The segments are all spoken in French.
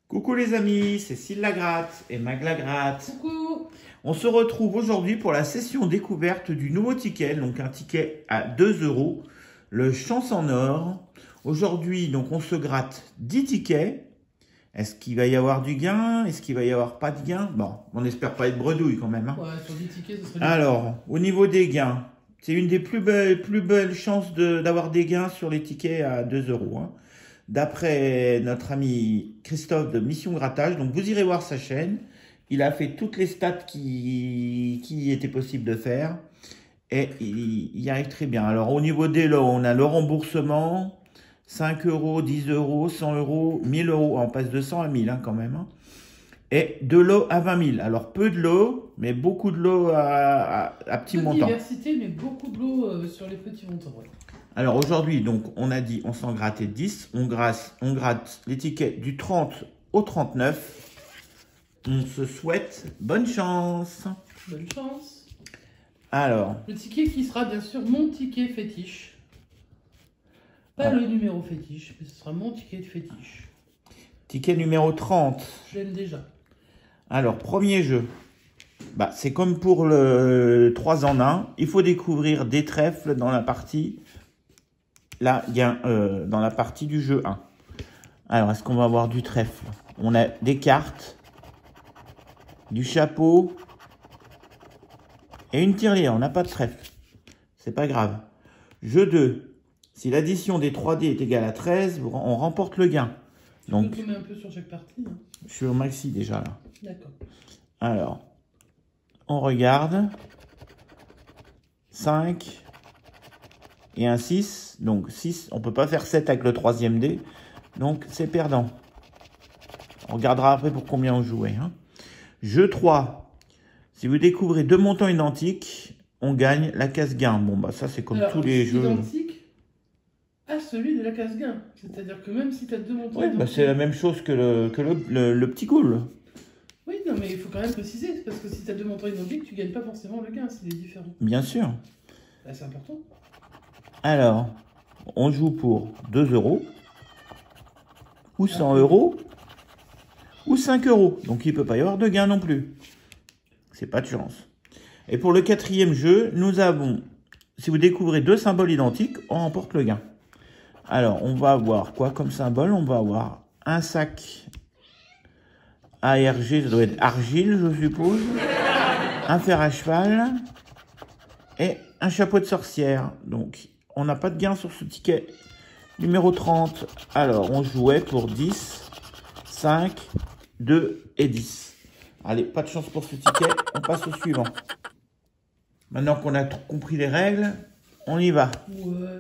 Coucou les amis, c'est Syl la Gratte et Mag la Gratte. Coucou. On se retrouve aujourd'hui pour la session découverte du nouveau ticket, donc un ticket à 2 €, le Chance en or. Aujourd'hui, donc on se gratte 10 tickets. Est-ce qu'il va y avoir du gain? Est-ce qu'il va y avoir pas de gain? Bon, on n'espère pas être bredouille quand même. Hein. Ouais, sur 10 tickets, ce serait Alors, au niveau des gains, c'est une des plus belles chances d'avoir des gains sur les tickets à 2 €. Hein. D'après notre ami Christophe de Mission Grattage, donc vous irez voir sa chaîne. Il a fait toutes les stats qui étaient possibles de faire et il y arrive très bien. Alors au niveau des lots, on a le remboursement, 5 €, 10 €, 100 €, 1000 €. On passe de 100 à 1000 hein, quand même. Hein. Et de lots à 20 000. Alors peu de lots, mais beaucoup de lots à petits montants. Diversité, mais beaucoup de lots sur les petits montants. Ouais. Alors aujourd'hui, donc on a dit on s'en grattait 10, on gratte les tickets du 30 au 39. On se souhaite bonne chance. Bonne chance. Alors. Le ticket qui sera bien sûr mon ticket fétiche. Pas le numéro fétiche, mais ce sera mon ticket de fétiche. Ticket numéro 30. Je l'aime déjà. Alors, premier jeu. Bah, c'est comme pour le 3 en 1. Il faut découvrir des trèfles dans la partie. Là, il y a dans la partie du jeu 1. Alors, est-ce qu'on va avoir du trèfle? On a des cartes, du chapeau et une tirelire. On n'a pas de trèfle. C'est pas grave. Jeu 2. Si l'addition des 3D est égale à 13, on remporte le gain. Donc, tu mets un peu sur chaque partie. Hein. Je suis au maxi déjà là. D'accord. Alors, on regarde. 5 et un 6. Donc 6, on peut pas faire 7 avec le troisième dé. Donc c'est perdant. On regardera après pour combien on jouait. Hein. Jeu 3. Si vous découvrez deux montants identiques, on gagne la case gain. Bon bah ça c'est comme tous les jeux. Identique à celui de la case gain. C'est-à-dire que même si tu as deux montants identiques... bah c'est la même chose que le petit goal. Oui, non mais il faut quand même préciser. Parce que si tu as deux montants identiques, tu gagnes pas forcément le gain s'il est différent. Bien sûr. Bah, c'est important. Alors, on joue pour 2 € ou 100 € ou 5 €. Donc, il ne peut pas y avoir de gain non plus. C'est pas de chance. Et pour le quatrième jeu, nous avons, si vous découvrez deux symboles identiques, on remporte le gain. Alors, on va avoir quoi comme symbole? On va avoir un sac ARG, ça doit être argile, je suppose. Un fer à cheval et un chapeau de sorcière. Donc, on n'a pas de gain sur ce ticket numéro 30. Alors, on jouait pour 10, 5, 2 et 10. Allez, pas de chance pour ce ticket. On passe au suivant. Maintenant qu'on a compris les règles, on y va. Ouais.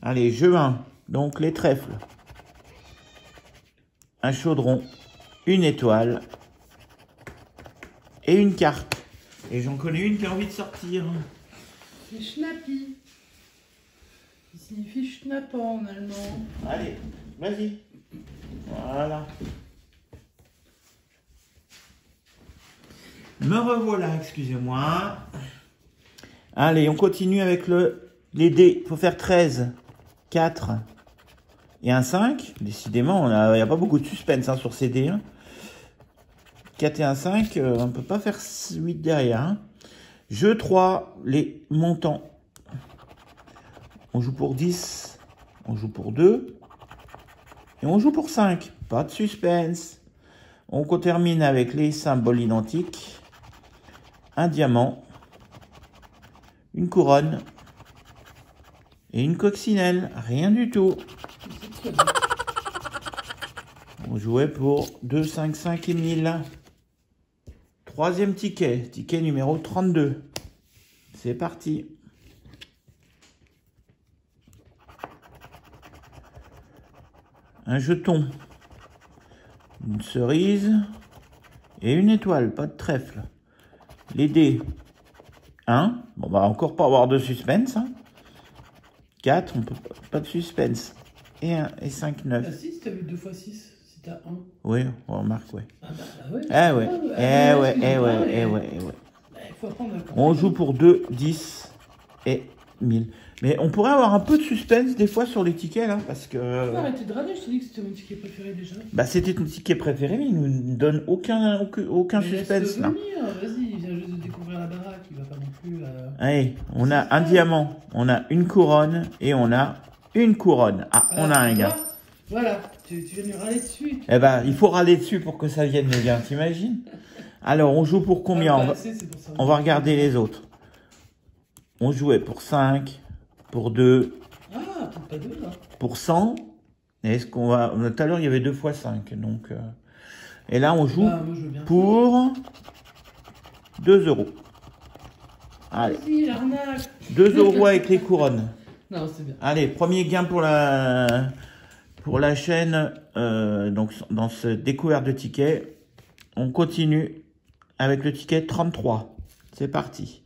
Allez, jeu 1. Donc, les trèfles. Un chaudron, une étoile et une carte. Et j'en connais une qui a envie de sortir. C'est Schnappi. Il signifie schnappant en allemand. Allez, vas-y. Voilà. Me revoilà, excusez-moi. Allez, on continue avec les dés. Il faut faire 13, 4 et un 5. Décidément, il n'y a pas beaucoup de suspense hein, sur ces dés. Hein. 4 et un 5, on ne peut pas faire 8 derrière. Hein. Jeu 3, les montants. On joue pour 10, on joue pour 2 et on joue pour 5. Pas de suspense. On termine avec les symboles identiques. Un diamant, une couronne et une coccinelle. Rien du tout. On jouait pour 2, 5, 5 et 1000. Troisième ticket, ticket numéro 32. C'est parti. Un jeton, une cerise et une étoile, pas de trèfle. Les dés, 1, bon, on va encore pas avoir de suspense. Hein. 4, on peut pas de suspense. Et 1 et 5, 9. Ah si, t'as vu 2 x 6, si t'as 1. Oui, on remarque, ouais. Ah bah ouais. Ah ouais, ouais. Faut apprendre à On joue pour 2, 10 et 1000. Mais on pourrait avoir un peu de suspense des fois sur les tickets là, parce que... Arrêtez de râler, je t'ai dit que c'était mon ticket préféré déjà. Bah c'était ton ticket préféré, mais il nous donne aucun Mais suspense là. Vas-y, il vient juste de découvrir la baraque, il va pas non plus... Allez, on a un diamant, on a une couronne et on a une couronne. Ah, on a un gain. Voilà, tu viens de lui râler dessus. Eh ben, il faut râler dessus pour que ça vienne le gain, t'imagines? Alors, on joue pour combien? On va regarder les autres. On jouait pour 5, pour 2, Ah, peut-être pas 2 là. pour 100. Est-ce qu'on va... Tout à l'heure, il y avait 2 fois 5. Donc, et là, on joue Moi, je veux bien pour 2 euros. Allez. Vas-y, l'arnaque. 2 euros avec les couronnes. Non, c'est bien. Allez, premier gain pour la chaîne. Donc, dans ce découverte de tickets, on continue avec le ticket 33. C'est parti.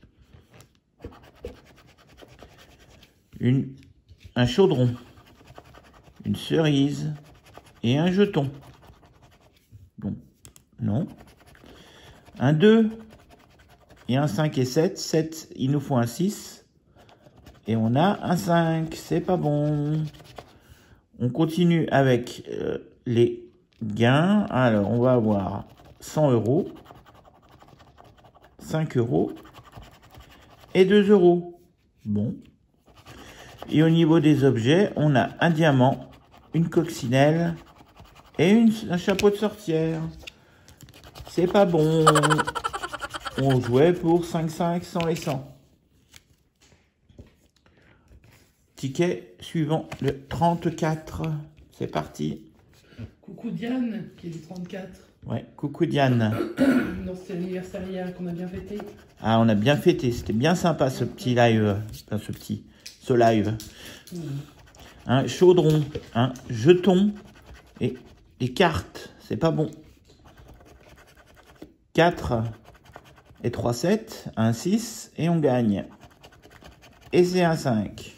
Un chaudron, une cerise et un jeton. Bon, non. Un 2 et un 5 et 7. 7, il nous faut un 6. Et on a un 5. C'est pas bon. On continue avec les gains. Alors, on va avoir 100 euros, 5 euros et 2 euros. Bon. Et au niveau des objets, on a un diamant, une coccinelle et un chapeau de sorcière. C'est pas bon. On jouait pour 5, 5, 100 et 100. Ticket suivant, le 34. C'est parti. Coucou Diane, qui est du 34. Ouais, coucou Diane. Non, c'était l'anniversaire hier qu'on a bien fêté. Ah, on a bien fêté. C'était bien sympa ce petit live. Enfin, ce live. Un chaudron, un jeton et des cartes. C'est pas bon. 4 et 3, 7. Un 6 et on gagne. Et c'est un 5.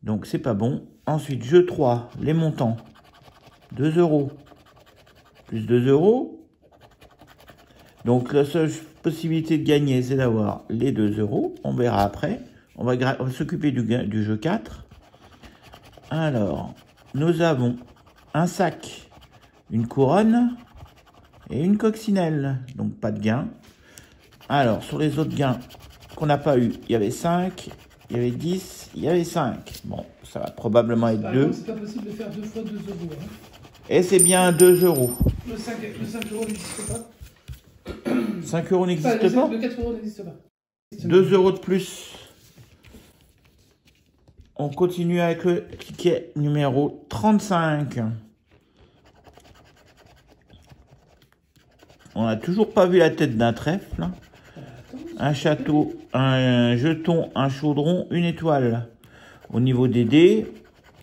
Donc c'est pas bon. Ensuite, jeu 3, les montants. 2 euros. Plus 2 euros. Donc la seule possibilité de gagner, c'est d'avoir les 2 euros. On verra après. On va s'occuper du jeu 4. Alors, nous avons un sac, une couronne et une coccinelle. Donc pas de gain. Alors, sur les autres gains qu'on n'a pas eu, il y avait 5, il y avait 10, il y avait 5. Bon, ça va probablement être 2. C'est pas possible de faire 2 fois 2 euros. Hein. Et c'est bien 2 euros. Le 5 euros n'existe pas. 5 euros n'existe pas? Le 4 euros n'existe pas. 2 euros de plus. On continue avec le ticket numéro 35. On n'a toujours pas vu la tête d'un trèfle. Un château, un jeton, un chaudron, une étoile. Au niveau des dés,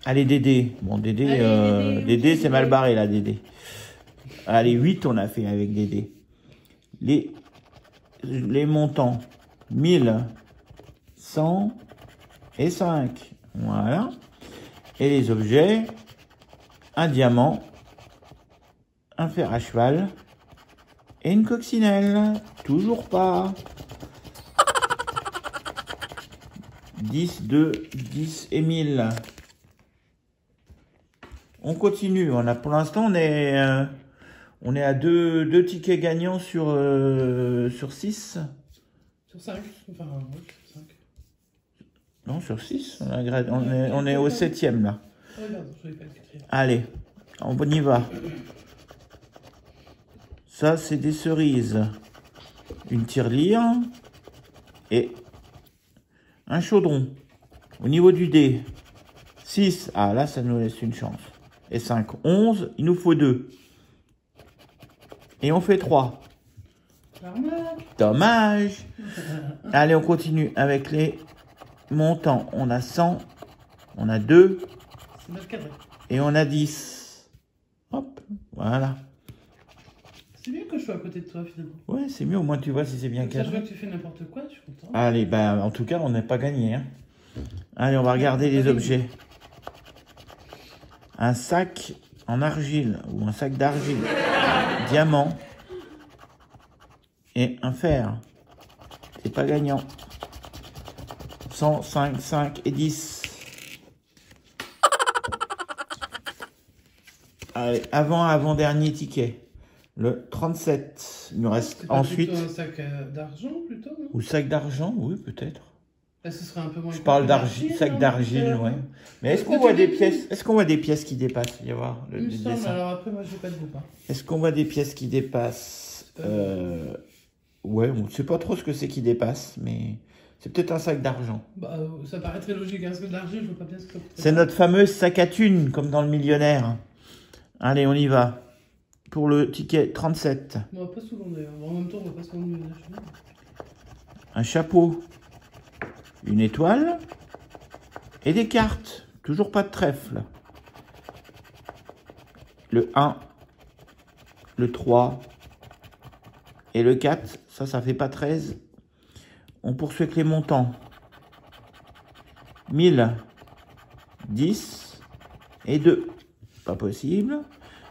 allez Dédé. Bon, Dédé, c'est mal barré là, Dédé. Allez, 8 on a fait avec Dédé. Les montants, 1000, 100 et 5. Voilà. Et les objets, un diamant, un fer à cheval et une coccinelle. Toujours pas. 10, 2, 10 et 1000. On continue. Pour l'instant, on est à 2 tickets gagnants sur 6. Sur 5. Enfin, oui, sur 5. Non, sur 6. On est au 7e là. Regarde, je vais pas le 4e. Allez, on y va. Ça, c'est des cerises. Une tirelire et un chaudron. Au niveau du dé, 6. Ah, là, ça nous laisse une chance. Et 5, 11. Il nous faut 2. Et on fait 3. Dommage. Allez, on continue avec les montants. On a 100. On a 2. Et on a 10. Hop, voilà. C'est mieux que je sois à côté de toi, finalement. Ouais, c'est mieux. Au moins, tu vois si c'est bien cadré. Je vois cadré. que tu fais n'importe quoi, je suis content. Allez, ben, en tout cas, on n'a pas gagné. Hein. Allez, on va regarder les objets. Un sac en argile ou un sac d'argile. Diamant. Et un fer. C'est pas gagnant. 100, 5, 5 et 10. Allez, avant-dernier ticket. Le 37. Il nous reste ensuite... Plutôt un sac d'argent, plutôt, non? Ou sac d'argent, oui, peut-être. Là, ce serait un peu moins... Je parle d'argile, sac d'argile, ouais. Mais est-ce qu'on voit des pièces? Est-ce qu'on voit des pièces qui dépassent? Il va y avoir le dessin. Alors après, moi, j'ai pas de bouquin. Est-ce qu'on voit des pièces qui dépassent? Ouais, on ne sait pas trop ce que c'est qui dépasse, mais c'est peut-être un sac d'argent. Bah, ça paraît très logique, un sac d'argile, je vois pas bien ce que c'est notre fameuse sac à thune, comme dans Le Millionnaire. Allez, on y va. Pour le ticket 37. Moi, pas souvent d'ailleurs. En même temps, on va pas souvent le Un chapeau. Une étoile. Et des cartes. Toujours pas de trèfle. Le 1. Le 3. Et le 4. Ça fait pas 13. On poursuit avec les montants. 1000. 10. Et 2. Pas possible.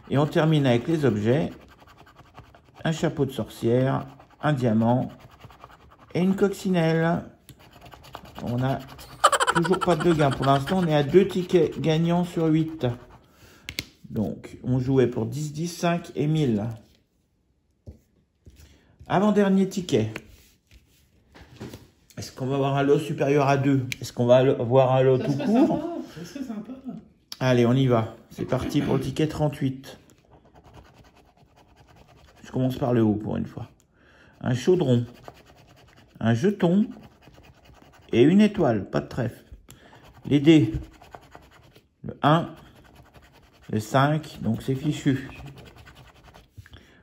Et on termine avec les objets. Un chapeau de sorcière, un diamant et une coccinelle. On a toujours pas de gain. Pour l'instant, on est à 2 tickets gagnants sur 8. Donc, on jouait pour 10, 10, 5 et 1000. Avant-dernier ticket. Est-ce qu'on va avoir un lot supérieur à 2? Est-ce qu'on va avoir un lot tout court? Ça serait sympa. Allez, on y va. C'est parti pour le ticket 38. Je commence par le haut pour une fois. Un chaudron, un jeton et une étoile, pas de trèfle. Les dés, le 1, le 5, donc c'est fichu.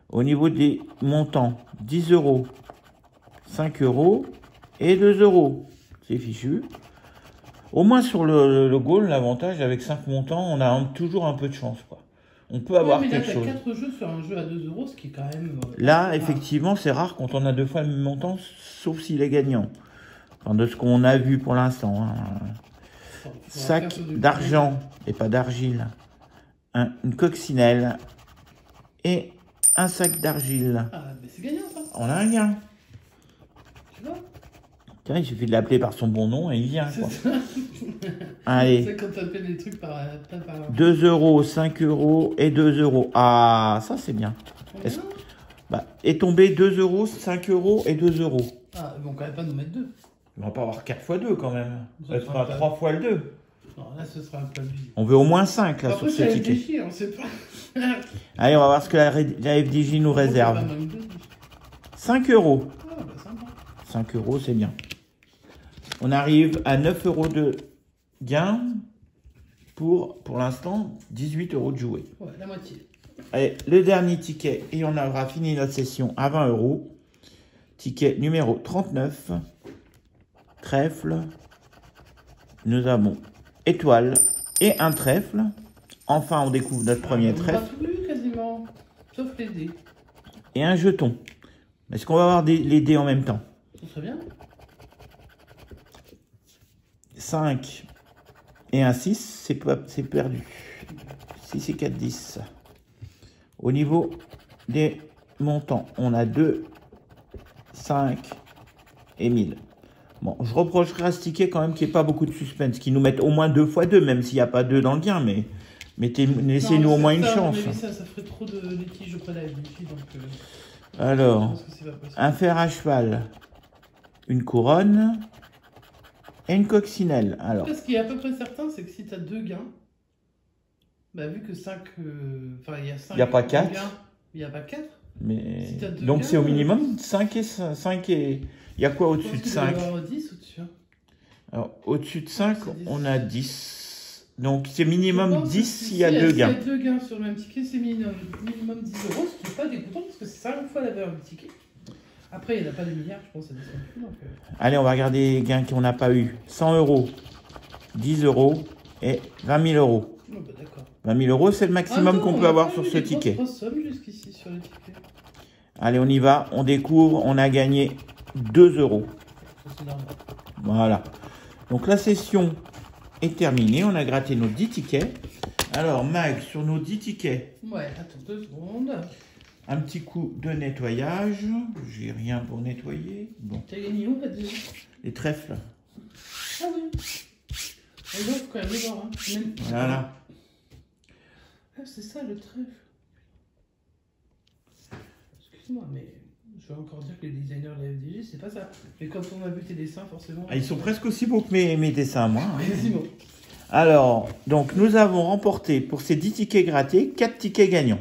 Au niveau des montants, 10 €, 5 € et 2 €, c'est fichu. Au moins sur le goal, l'avantage avec 5 montants, on a toujours un peu de chance, quoi. On peut avoir quelque chose. Mais là, t'as 4 jeux sur un jeu à 2 €, ce qui est quand même... Là, effectivement, c'est rare quand on a 2 fois le même montant, sauf s'il est gagnant. Enfin, de ce qu'on a vu pour l'instant. Hein. Sac d'argent, et pas d'argile. Une coccinelle. Et un sac d'argile. Ah, mais c'est gagnant, ça. On a un gain. Tu vois? Tiens, il suffit de l'appeler par son bon nom et il vient, quoi. Ça. Allez. C'est quand t'appelles les trucs par... 2 €, 5 € et 2 €. Ah, ça c'est bien. Est tombé 2 €, 5 € et 2 €. Ah, ils vont quand même pas nous mettre 2. On va pas avoir 4 fois 2 quand même. Ça sera 3 fois le 2. Non, là ce sera un peu abusé. On veut au moins 5 là. Après, sur ce ticket. FDJ, on sait pas. Allez, on va voir ce que la FDJ nous réserve. 5 €. Ah, bah sympa. 5 €, c'est bien. On arrive à 9 € de gain pour l'instant, 18 € de jouer. Ouais, la moitié. Allez, le dernier ticket, et on aura fini notre session à 20 €. Ticket numéro 39. Trèfle. Nous avons étoile et un trèfle. Enfin, on découvre notre premier trèfle. On a tout lu quasiment, sauf les dés. Et un jeton. Est-ce qu'on va avoir les dés en même temps? Ça serait bien. 5 et un 6, c'est perdu. 6 et 4, 10. Au niveau des montants, on a 2, 5 et 1000. Bon, je reprocherai à ce ticket quand même qu'il n'y ait pas beaucoup de suspense, qu'ils nous mettent au moins 2 fois 2, même s'il n'y a pas 2 dans le gain, mais laissez-nous au moins une chance. Mais ça ferait trop de litiges auprès de la FDJ, donc... Alors, un fer à cheval, une couronne et une coccinelle. Alors, ce qui est à peu près certain, c'est que si tu as 2 gains, bah, vu que 5... Enfin, il y a 5... Il n'y a pas 4. Il n'y a pas 4. Mais... Si donc c'est au minimum 5 et... Il y a quoi au-dessus de 5? Il y a 10 au-dessus. Alors, au-dessus de 5, on a 10. Donc, c'est minimum 10 s'il y a 2 gains. S'il y a 2 gains sur le même ticket, c'est minimum 10 €, ce qui n'est pas dégoûtant parce que c'est 5 fois la valeur du ticket. Après, il n'y en a pas de milliards, je pense, à descendre plus. Donc, Allez, on va regarder les gains qu'on n'a pas eu. 100 €, 10 € et 20 000 €. Oh, bah, d'accord. 20 000 €, c'est le maximum qu'on peut avoir sur ce ticket. Somme jusqu'ici sur le ticket. Allez, on y va. On découvre. On a gagné 2 €. Voilà. Donc, la session est terminée. On a gratté nos 10 tickets. Alors, Mag, sur nos 10 tickets. Ouais, attends 2 secondes. Un petit coup de nettoyage. J'ai rien pour nettoyer. Bon. T'as gagné où là-dessus? Les trèfles. Ah oui. Et donc, quand même, le voir, hein. Même... Voilà. Ah, c'est ça le trèfle. Excuse-moi, mais je vais encore dire que les designers de la FDG, c'est pas ça. Mais quand on a vu tes dessins, forcément. Ah, ils sont presque aussi beaux que mes dessins, moi. Hein. Quasiment. Alors, donc, nous avons remporté pour ces 10 tickets grattés, 4 tickets gagnants.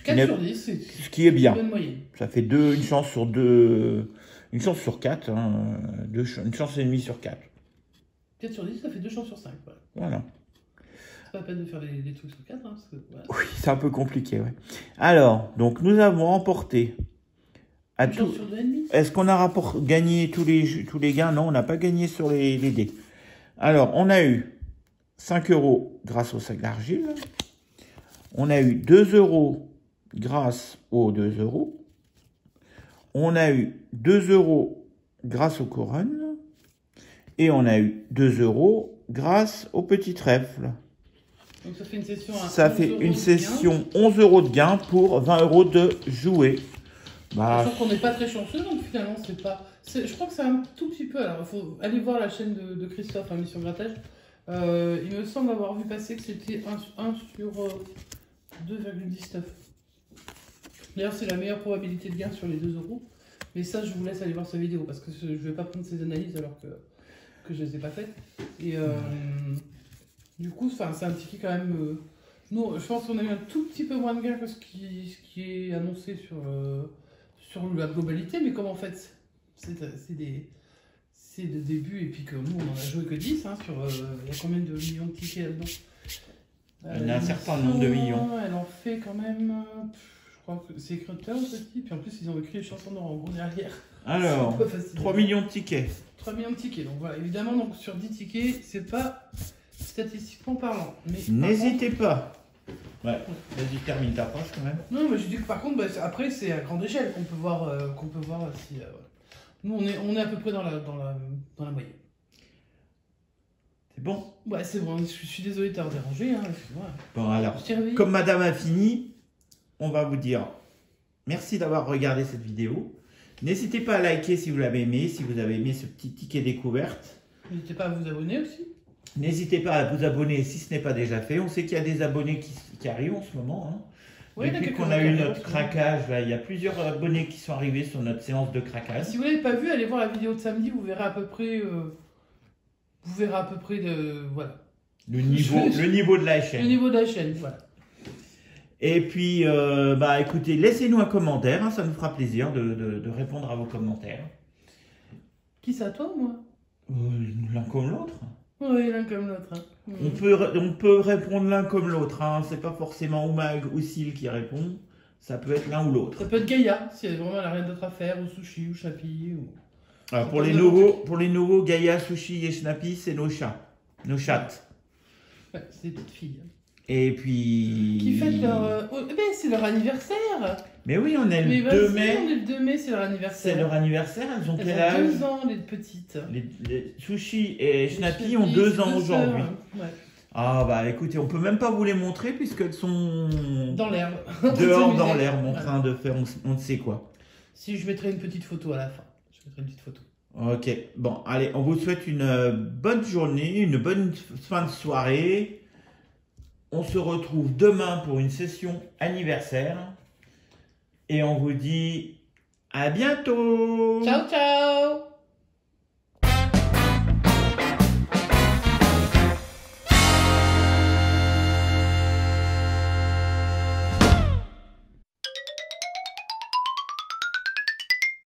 4 sur 10, c'est ce qui est bien. une bonne moyenne. Ça fait une chance sur 2, une chance sur 4, hein, une chance et demie sur 4. 4 sur 10, ça fait 2 chances sur 5. Voilà. Voilà. C'est pas la peine de faire des trucs sur 4, hein, parce que, voilà. Oui, c'est un peu compliqué, ouais. Alors, donc, nous avons remporté à Une chance sur 2,5. Est-ce qu'on a gagné tous les gains? Non, on n'a pas gagné sur les dés. Alors, on a eu 5 € grâce au sac d'argile. On a eu 2 € grâce aux 2 €. On a eu 2 € grâce aux couronnes. Et on a eu 2 € grâce au petit trèfle. Donc ça fait une session à Ça fait une session 11 € de gain pour 20 € de jouets. Bah, sauf qu'on n'est pas très chanceux, donc finalement, c'est pas... Je crois que c'est un tout petit peu... Alors, il faut aller voir la chaîne de Christophe, Mission Grattage. Il me semble avoir vu passer que c'était 1 sur 2,19. D'ailleurs, c'est la meilleure probabilité de gain sur les 2 €. Mais ça, je vous laisse aller voir sa vidéo, parce que je ne vais pas prendre ses analyses alors que je ne les ai pas faites. Et du coup, c'est un ticket quand même... nous, je pense qu'on a eu un tout petit peu moins de gain que ce qui est annoncé sur la globalité, mais comme en fait, c'est de début, et puis que nous, on en a joué que 10, hein, il y a combien de millions de tickets là-dedans? Il y a un certain nombre de millions. Elle en fait quand même, je crois que c'est écrit tout aussi, puis en plus, ils ont écrit les chansons d'Orange derrière. Alors, 3 millions de tickets. 3 millions de tickets, donc voilà, évidemment, donc, sur 10 tickets, c'est pas statistiquement parlant. N'hésitez pas. Ouais, vas-y, termine ta phrase quand même. Non, mais je dis que par contre, après, c'est à grande échelle qu'on peut voir si... Nous, on est à peu près dans la moyenne. C'est bon? Ouais, c'est bon, je suis désolé de t'avoir dérangé. Hein, bon, alors, comme madame a fini, on va vous dire merci d'avoir regardé cette vidéo. N'hésitez pas à liker si vous l'avez aimé, si vous avez aimé ce petit ticket découverte. N'hésitez pas à vous abonner aussi. N'hésitez pas à vous abonner si ce n'est pas déjà fait. On sait qu'il y a des abonnés qui arrivent en ce moment. Hein. Oui, depuis qu'on a eu notre craquage, là, il y a plusieurs abonnés qui sont arrivés sur notre séance de craquage. Si vous ne l'avez pas vu, allez voir la vidéo de samedi, vous verrez à peu près, voilà. Le niveau de la chaîne. Le niveau de la chaîne, voilà. Et puis, écoutez, laissez-nous un commentaire, hein, ça nous fera plaisir de répondre à vos commentaires. Qui ça, toi ou moi? L'un comme l'autre. Oui, l'un comme l'autre. Hein. On peut répondre l'un comme l'autre. Hein. C'est pas forcément Oumag ou Sil qui répond. Ça peut être l'un ou l'autre. Ça peut être Gaïa, si vraiment elle n'a rien d'autre à faire, ou Sushi, ou Chapi. Ou... Alors, pour les nouveaux, Gaïa, Sushi et Schnappy, c'est nos chats. Nos chattes. Ouais, c'est des petites filles. Et puis... Qui fêtent leur... c'est leur anniversaire. Mais oui, on est le 2 mai. On est le 2 mai, c'est leur anniversaire. C'est leur anniversaire, elles ont quel âge? 2 ans, les petites. Les Sushi et Schnappy ont 2 ans aujourd'hui. Ouais. Ah bah écoutez, on peut même pas vous les montrer puisqu'elles sont... Dans l'herbe. Dehors dans l'herbe en train de faire on ne sait quoi. Si, je mettrai une petite photo à la fin. Je mettrai une petite photo. Ok, bon, allez, on vous souhaite une bonne journée, une bonne fin de soirée. On se retrouve demain pour une session anniversaire. Et on vous dit à bientôt. Ciao, ciao.